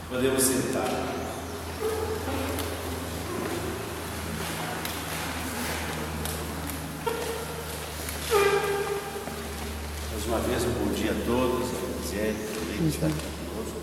Podemos sentar. Mais uma vez, um bom dia a todos, a Gisele também que está aqui conosco.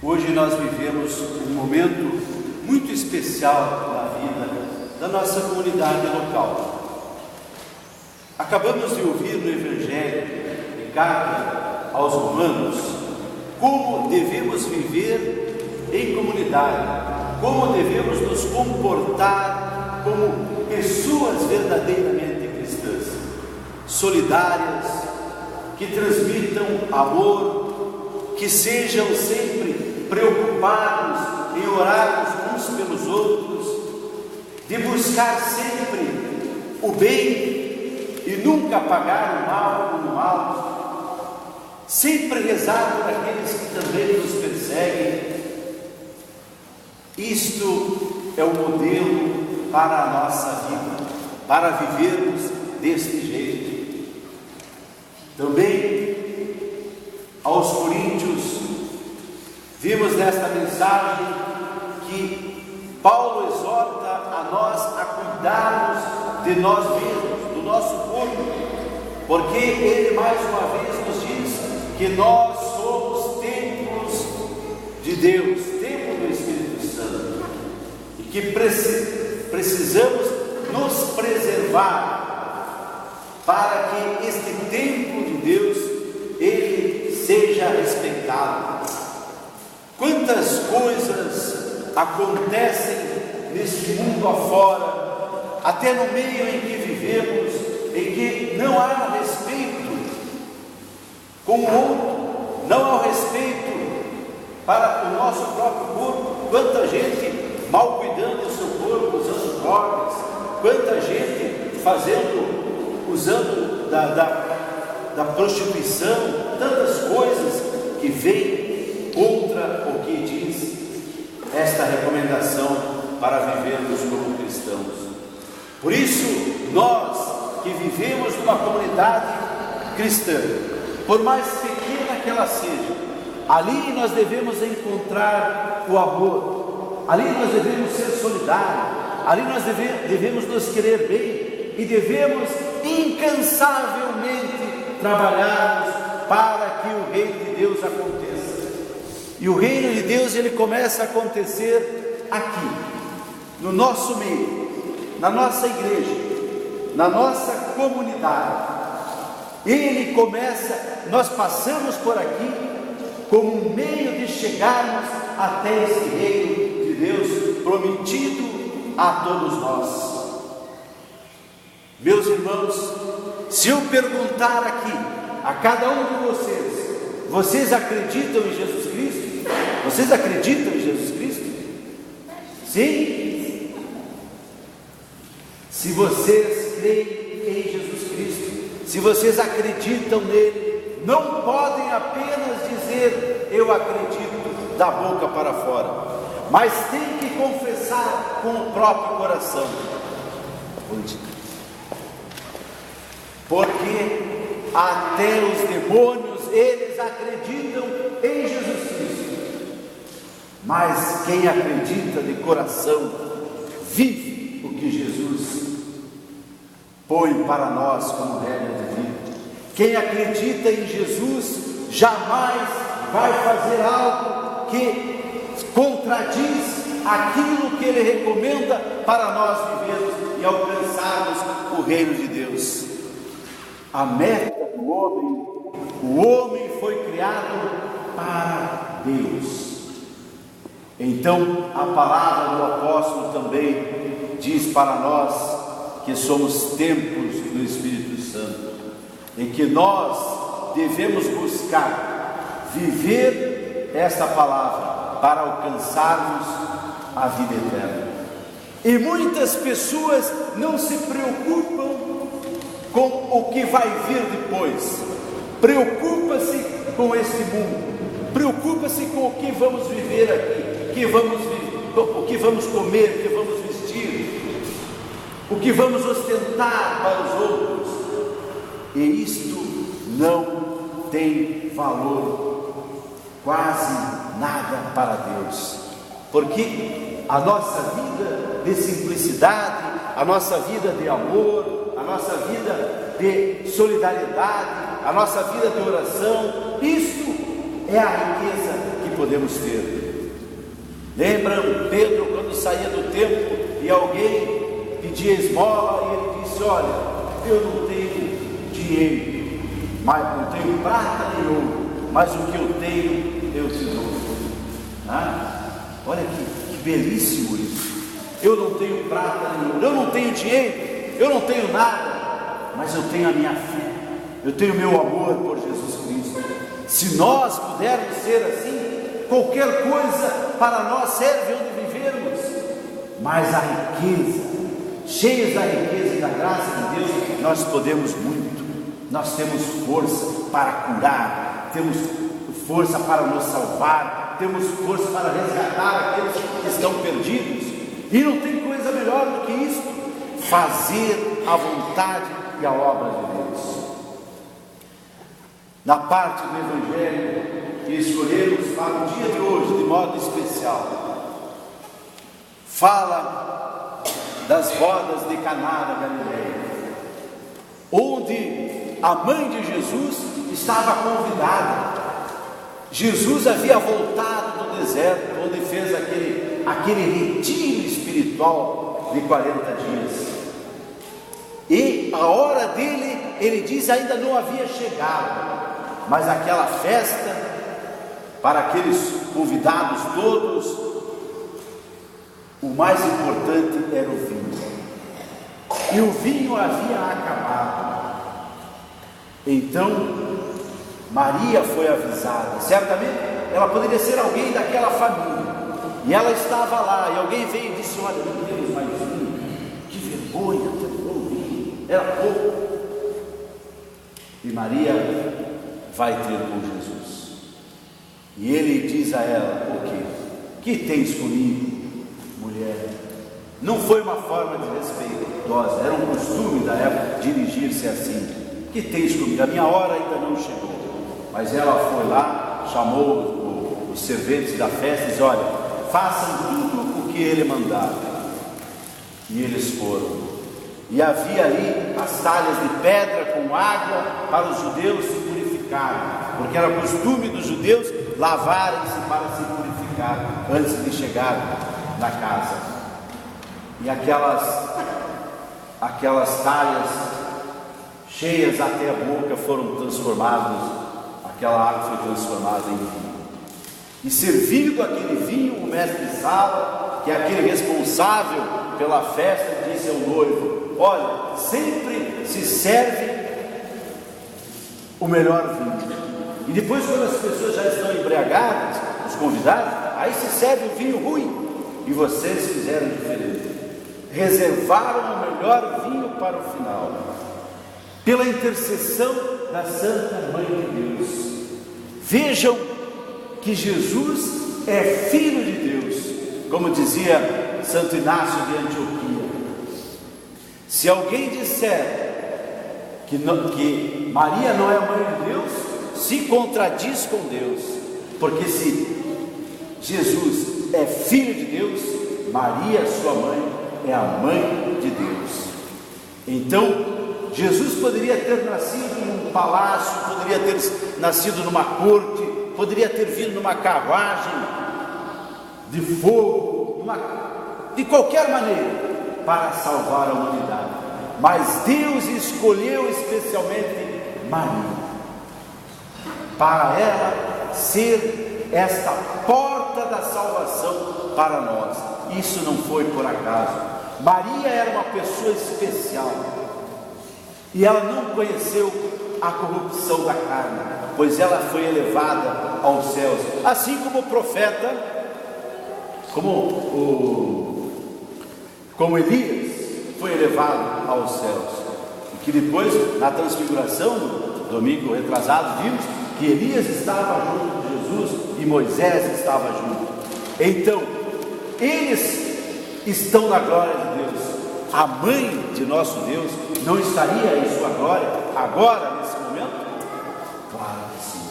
Hoje nós vivemos um momento muito especial na vida da nossa comunidade local. Acabamos de ouvir no Evangelho de Carta aos Romanos como devemos viver em comunidade, como devemos nos comportar como pessoas verdadeiramente cristãs, solidárias, que transmitam amor, que sejam sempre preocupados em orarmos uns pelos outros, de buscar sempre o bem e nunca pagar o mal com o mal, sempre rezar por aqueles que também nos perseguem. Isto é o modelo para a nossa vida, para vivermos deste jeito. Também aos Coríntios, vimos nesta mensagem que Paulo exorta a nós a cuidarmos de nós mesmos, do nosso corpo, porque ele mais uma vez nos diz que nós somos templos de Deus, templo do Espírito Santo, e que precisamos nos preservar para que este templo de Deus ele seja respeitado. Quantas coisas acontecem neste mundo afora, até no meio em que vivemos, em que não há respeito com o outro, não há respeito para o nosso próprio corpo. Quanta gente mal cuidando do seu corpo, usando drogas, quanta gente usando da prostituição, tantas coisas que vêm contra o que diz esta recomendação para vivermos como cristãos. Por isso, nós que vivemos numa comunidade cristã, por mais pequena que ela seja, ali nós devemos encontrar o amor, ali nós devemos ser solidários, ali nós devemos nos querer bem e devemos incansavelmente trabalharmos para que o reino de Deus aconteça. E o reino de Deus ele começa a acontecer aqui, no nosso meio, na nossa igreja, na nossa comunidade. Ele começa, nós passamos por aqui como um meio de chegarmos até esse reino de Deus prometido a todos nós. Meus irmãos, se eu perguntar aqui a cada um de vocês, vocês acreditam em Jesus Cristo? Vocês acreditam em Jesus Cristo? Sim? Se vocês creem em Jesus Cristo, se vocês acreditam nele, não podem apenas dizer eu acredito da boca para fora, mas tem que confessar com o próprio coração. Porque até os demônios, eles acreditam em Jesus Cristo. Mas quem acredita de coração, vive o que Jesus põe para nós como regra de vida. Quem acredita em Jesus, jamais vai fazer algo que contradiz aquilo que Ele recomenda para nós vivermos e alcançarmos o reino de Deus. A meta do homem, o homem foi criado para Deus. Então a palavra do apóstolo também diz para nós que somos templos do Espírito Santo, em que nós devemos buscar viver esta palavra para alcançarmos a vida eterna. E muitas pessoas não se preocupam com o que vai vir depois, preocupa-se com esse mundo, preocupa-se com o que vamos viver aqui, o que vamos comer, o que vamos vestir, o que vamos ostentar para os outros. E isto não tem valor quase nada para Deus, porque a nossa vida de simplicidade, a nossa vida de amor, a nossa vida de solidariedade, a nossa vida de oração, isso é a riqueza que podemos ter. Lembram Pedro quando saía do templo e alguém pedia esmola e ele disse: olha, eu não tenho dinheiro, mas não tenho prata nem ouro, mas o que eu tenho eu te dou. Olha que belíssimo isso. Eu não tenho prata nem ouro, eu não tenho dinheiro, eu não tenho nada, mas eu tenho a minha fé, eu tenho o meu amor por Jesus Cristo. Se nós pudermos ser assim, qualquer coisa para nós serve onde vivermos. Mas a riqueza, cheios da riqueza e da graça de Deus, nós podemos muito. Nós temos força para curar, temos força para nos salvar, temos força para resgatar aqueles que estão perdidos. E não tem coisa melhor do que isso, fazer a vontade e a obra de Deus. Na parte do Evangelho que escolhemos para o dia de hoje, de modo especial, fala das bodas de Caná da Galileia, onde a mãe de Jesus estava convidada. Jesus havia voltado do deserto, onde fez aquele retiro espiritual de 40 dias. E a hora dele, ele diz, ainda não havia chegado. Mas aquela festa, para aqueles convidados todos, o mais importante era o vinho. E o vinho havia acabado. Então, Maria foi avisada. Certamente, ela poderia ser alguém daquela família. E ela estava lá, e alguém veio e disse: olha, não temos mais vinho. Que vergonha, terminou o vinho. Era pouco. E Maria vai ter com Jesus. E ele diz a ela: o quê? Que tens comigo, mulher? Não foi uma forma desrespeitosa, era um costume da época dirigir-se assim. Que tens comigo? A minha hora ainda não chegou. Mas ela foi lá, chamou os serventes da festa e disse: olha, façam tudo o que ele mandar. E eles foram. E havia ali as talhas de pedra com água para os judeus se purificarem, porque era costume dos judeus lavarem-se para se purificar antes de chegar na casa. E aquelas talhas cheias até a boca foram transformadas, aquela água foi transformada em vinho. E servindo aquele vinho, o mestre Sala, que é aquele responsável pela festa, disse ao noivo: olha, sempre se serve o melhor vinho. E depois, quando as pessoas já estão embriagadas, os convidados, aí se serve o vinho ruim. E vocês fizeram diferente. Reservaram o melhor vinho para o final. Pela intercessão da Santa Mãe de Deus. Vejam que Jesus é Filho de Deus, como dizia Santo Inácio de Antioquia. Se alguém disser que Maria não é a mãe de Deus, se contradiz com Deus, porque se Jesus é Filho de Deus, Maria, sua mãe, é a mãe de Deus. Então, Jesus poderia ter nascido num palácio, poderia ter nascido numa corte, poderia ter vindo numa carruagem de fogo, de qualquer maneira, para salvar a humanidade. Mas Deus escolheu especialmente Maria, para ela ser esta porta da salvação para nós. Isso não foi por acaso. Maria era uma pessoa especial, e ela não conheceu a corrupção da carne, pois ela foi elevada aos céus, assim como o profeta, como Elias foi elevado aos céus, e que depois, na transfiguração, no domingo retrasado, vimos que Elias estava junto de Jesus e Moisés estava junto. Então, eles estão na glória de Deus. A mãe de nosso Deus não estaria em sua glória agora, nesse momento? Claro que sim.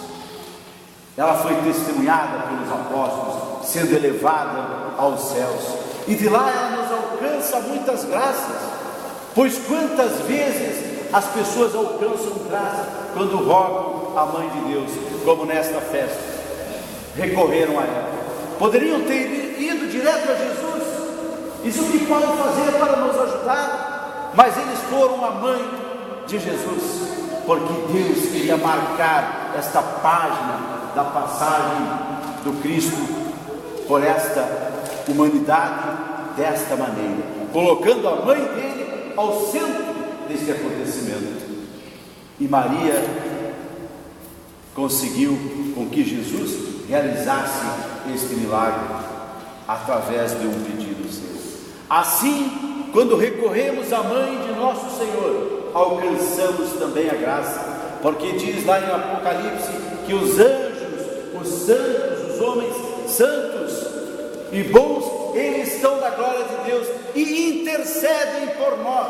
Ela foi testemunhada pelos apóstolos, sendo elevada aos céus. E de lá ela nos alcança muitas graças. Pois quantas vezes as pessoas alcançam graça quando rogam a Mãe de Deus, como nesta festa, recorreram a ela. Poderiam ter ido direto a Jesus, isso o que podem fazer para nos ajudar, mas eles foram a Mãe de Jesus, porque Deus queria marcar esta página da passagem do Cristo por esta humanidade desta maneira, colocando a Mãe dele ao centro deste acontecimento. E Maria conseguiu com que Jesus realizasse este milagre através de um pedido seu. Assim, quando recorremos à Mãe de nosso Senhor, alcançamos também a graça, porque diz lá em Apocalipse que os anjos, os santos, os homens santos e bons, eles estão na glória de Deus e intercedem por nós,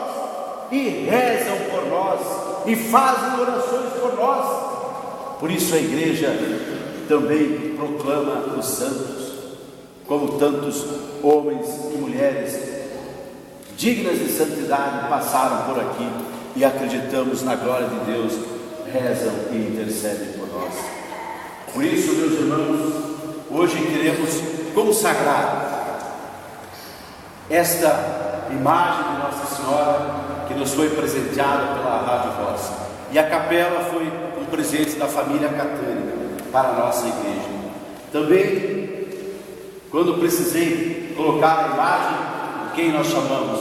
e rezam por nós, e fazem orações por nós. Por isso a igreja também proclama os santos, como tantos homens e mulheres dignas de santidade passaram por aqui e acreditamos na glória de Deus, rezam e intercedem por nós. Por isso, meus irmãos, hoje queremos consagrar esta imagem de Nossa Senhora que nos foi presenteada pela Rádio Voz, e a capela foi um presente da família Catani para a nossa igreja. Também, quando precisei colocar a imagem de quem nós chamamos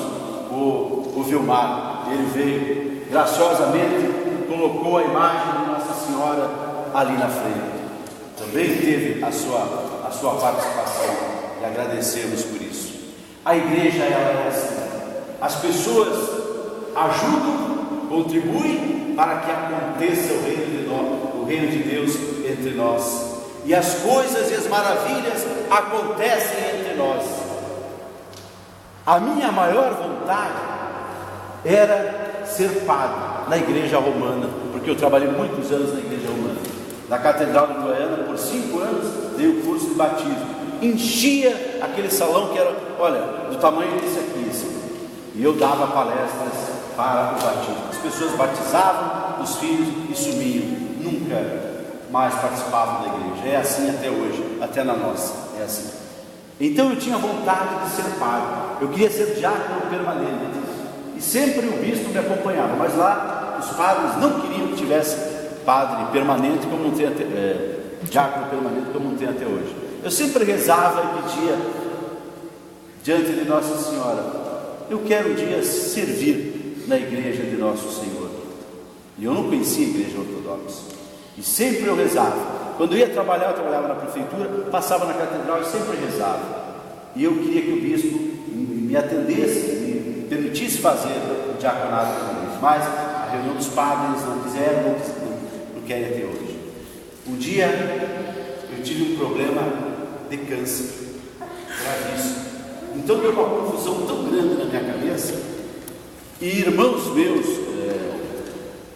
o Vilmar, ele veio graciosamente e colocou a imagem de Nossa Senhora ali na frente. Também teve a sua participação e agradecemos por isso. A igreja, ela é assim, as pessoas ajudam, contribuem para que aconteça o reino de Deus entre nós, e as coisas e as maravilhas acontecem entre nós. A minha maior vontade era ser padre na igreja romana, porque eu trabalhei muitos anos na igreja romana, na Catedral de Goiânia. Por 5 anos dei o curso de batismo, enchia aquele salão que era, olha, do tamanho desse aqui, assim, e eu dava palestras para o batismo. As pessoas batizavam os filhos e sumiam, nunca mais participavam da igreja. É assim até hoje, até na nossa, é assim. Então eu tinha vontade de ser padre, eu queria ser diácono permanente, e sempre o bispo me acompanhava, mas lá os padres não queriam que tivesse padre permanente, como não tem diácono permanente, como não tem até hoje. Eu sempre rezava e pedia diante de Nossa Senhora: eu quero um dia servir na igreja de Nosso Senhor. E eu não conhecia a igreja ortodoxa, e sempre eu rezava. Quando eu ia trabalhar, eu trabalhava na prefeitura, passava na catedral e sempre rezava. E eu queria que o bispo me atendesse, me permitisse fazer o diaconato permanente, mas a reunião dos padres não quiseram, não querem até hoje. Um dia eu tive um problema de câncer gravíssimo, então deu uma confusão tão grande na minha cabeça, e irmãos meus,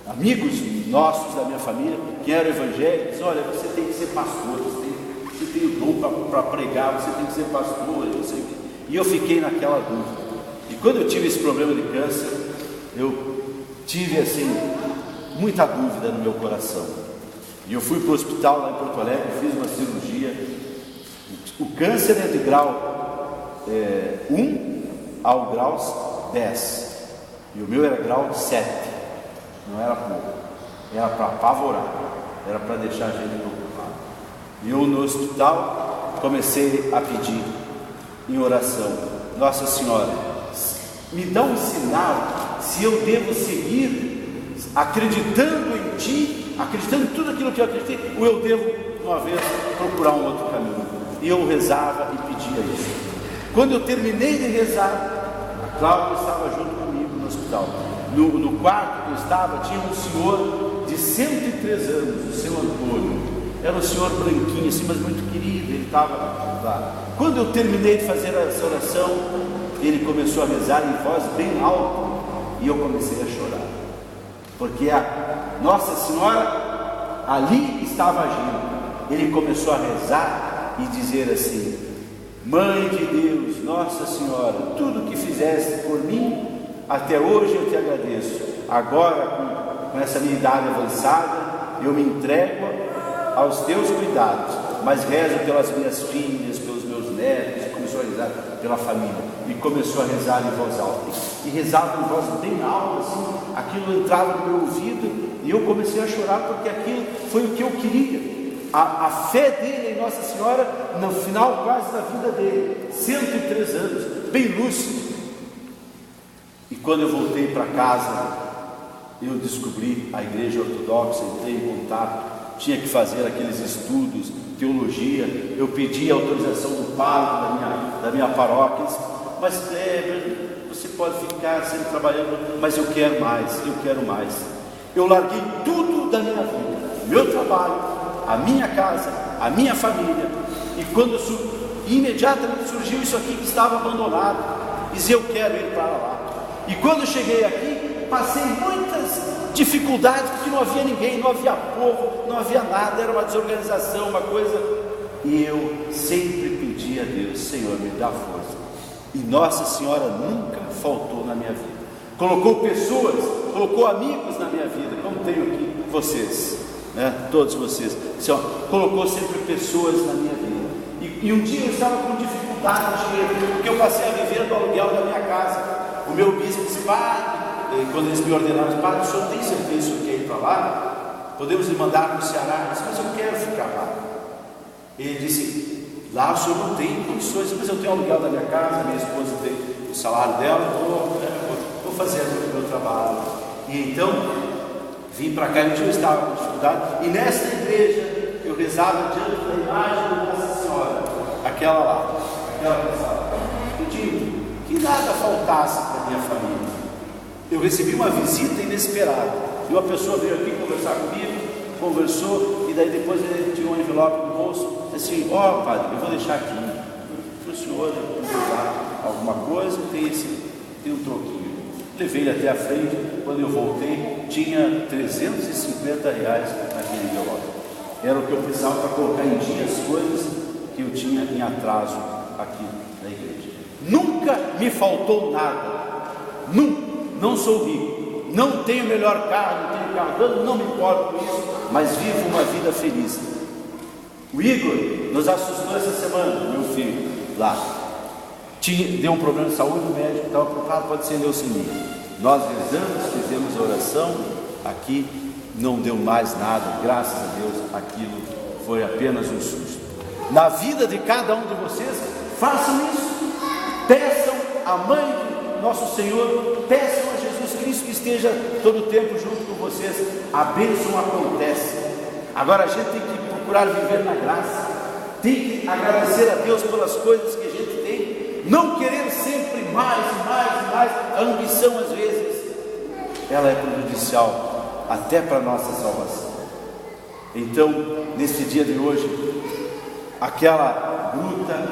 amigos nossos da minha família, que eram evangélicos, olha, você tem que ser pastor, você tem o dom para pregar, você tem que ser pastor, não sei o quê. E eu fiquei naquela dúvida. E quando eu tive esse problema de câncer, eu tive assim muita dúvida no meu coração. E eu fui para o hospital lá em Porto Alegre, fiz uma cirurgia. O câncer é de grau 1 ao grau 10, e o meu era grau 7. Não era pouco, era para apavorar, era para deixar a gente preocupado. E eu no hospital comecei a pedir em oração: Nossa Senhora, me dá um sinal se eu devo seguir acreditando em Ti, acreditando em tudo aquilo que eu acreditei, ou eu devo, uma vez, procurar um outro caminho. E eu rezava e pedia isso. Quando eu terminei de rezar, a Cláudia estava junto comigo no hospital. No quarto que eu estava, tinha um senhor de 103 anos, o seu Antônio. Era um senhor branquinho assim, mas muito querido. Ele estava lá. Quando eu terminei de fazer essa oração, ele começou a rezar em voz bem alta, e eu comecei a chorar, porque a Nossa Senhora ali estava agindo. ele começou a rezar e dizer assim: Mãe de Deus, Nossa Senhora, tudo que fizeste por mim, até hoje eu te agradeço. Agora, com essa minha idade avançada, eu me entrego aos teus cuidados, mas rezo pelas minhas filhas, pelos meus netos. Começou a rezar pela família e começou a rezar em voz alta, e rezava em voz bem alta, assim, aquilo entrava no meu ouvido e eu comecei a chorar, porque aquilo foi o que eu queria. A fé dele em Nossa Senhora, no final quase da vida dele, 103 anos, bem lúcido. E quando eu voltei para casa, eu descobri a igreja ortodoxa, entrei em contato, tinha que fazer aqueles estudos, teologia. Eu pedi a autorização do padre da minha paróquia. Mas você pode ficar sempre trabalhando, mas eu quero mais, eu quero mais. Eu larguei tudo da minha vida, meu trabalho, a minha casa, a minha família, e quando imediatamente surgiu isso aqui que estava abandonado, dizia: eu quero ir para lá. E quando cheguei aqui, passei muitas dificuldades, porque não havia ninguém, não havia povo, não havia nada, era uma desorganização, uma coisa, e eu sempre pedi a Deus: Senhor, me dá força. E Nossa Senhora nunca faltou na minha vida, colocou pessoas, colocou amigos na minha vida, como tenho aqui vocês, né? Todos vocês, Senhor, colocou sempre pessoas na minha vida. E um dia eu estava com dificuldade de dinheiro, porque eu passei a viver do aluguel da minha casa. O meu bispo disse: Padre, quando eles me ordenaram, Padre, o senhor tem certeza que o senhor quer ir para lá? Podemos lhe mandar para o Ceará? Eu disse: mas eu quero ficar lá. Ele disse: lá o senhor não tem condições. Mas eu tenho aluguel da minha casa, minha esposa tem o salário dela, estou fazendo o meu trabalho. E então vim para cá. E um dia eu estava com dificuldade, e nesta igreja eu rezava diante da imagem de Nossa Senhora, aquela lá, pedindo que nada faltasse para a minha família. Eu recebi uma visita inesperada, e uma pessoa veio aqui conversar comigo, conversou, e daí depois ele tinha um envelope no bolso, disse assim: ó, padre, eu vou deixar aqui para o senhor usar alguma coisa, tem um troquinho. Levei ele até a frente. Quando eu voltei, tinha 350 reais naquele envelope. Era o que eu precisava para colocar em dia as coisas que eu tinha em atraso aqui na igreja. Nunca me faltou nada, nunca. Não sou rico, não tenho o melhor carro, não tenho carro, não me importo com isso, mas vivo uma vida feliz. O Igor nos assustou essa semana, meu filho, lá. Deu um problema de saúde, o médico estava preocupado, pode ser leucemia. Nós rezamos, fizemos a oração, aqui não deu mais nada, graças a Deus, aquilo foi apenas um susto. Na vida de cada um de vocês, façam isso, peçam a Mãe de Nosso Senhor, peçam a Jesus Cristo que esteja todo o tempo junto com vocês. A bênção acontece. Agora a gente tem que procurar viver na graça, tem que agradecer a Deus pelas coisas que a gente tem, não querer sempre mais e mais e mais. A ambição, às vezes, ela é prejudicial até para a nossa salvação. Então, nesse dia de hoje, aquela gruta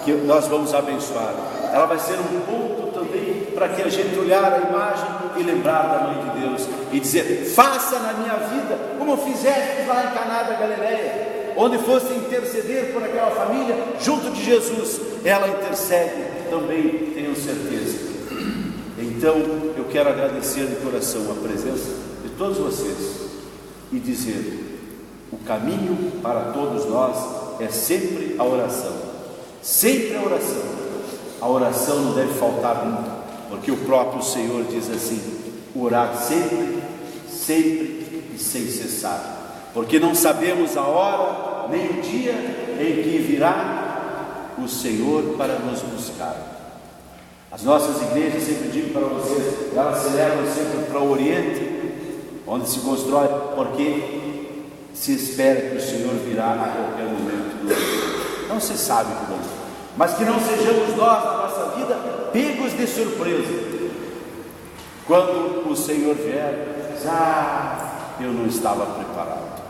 que nós vamos abençoar, ela vai ser um ponto também para que a gente olhar a imagem e lembrar da Mãe de Deus e dizer: faça na minha vida como fizeste lá em Caná da Galileia, onde fosse interceder por aquela família junto de Jesus. Ela intercede também, tenho certeza. Então eu quero agradecer de coração a presença de todos vocês e dizer: o caminho para todos nós é sempre a oração, sempre a oração. A oração não deve faltar nunca, porque o próprio Senhor diz assim: orar sempre, sempre e sem cessar, porque não sabemos a hora nem o dia em que virá o Senhor para nos buscar. As nossas igrejas, sempre digo para vocês, elas se levam sempre para o Oriente, onde se constrói, porque se espera que o Senhor virá a qualquer momento. Não se sabe quando, mas que não sejamos nós, na nossa vida, pegos de surpresa. Quando o Senhor vier, eu não estava preparado.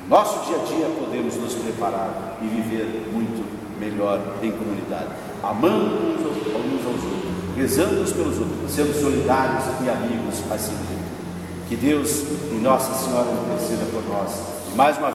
No nosso dia a dia podemos nos preparar e viver muito melhor em comunidade, amando uns aos outros, rezando uns pelos outros, sendo solidários e amigos assim mesmo. Que Deus e Nossa Senhora interceda por nós. Mais uma vez.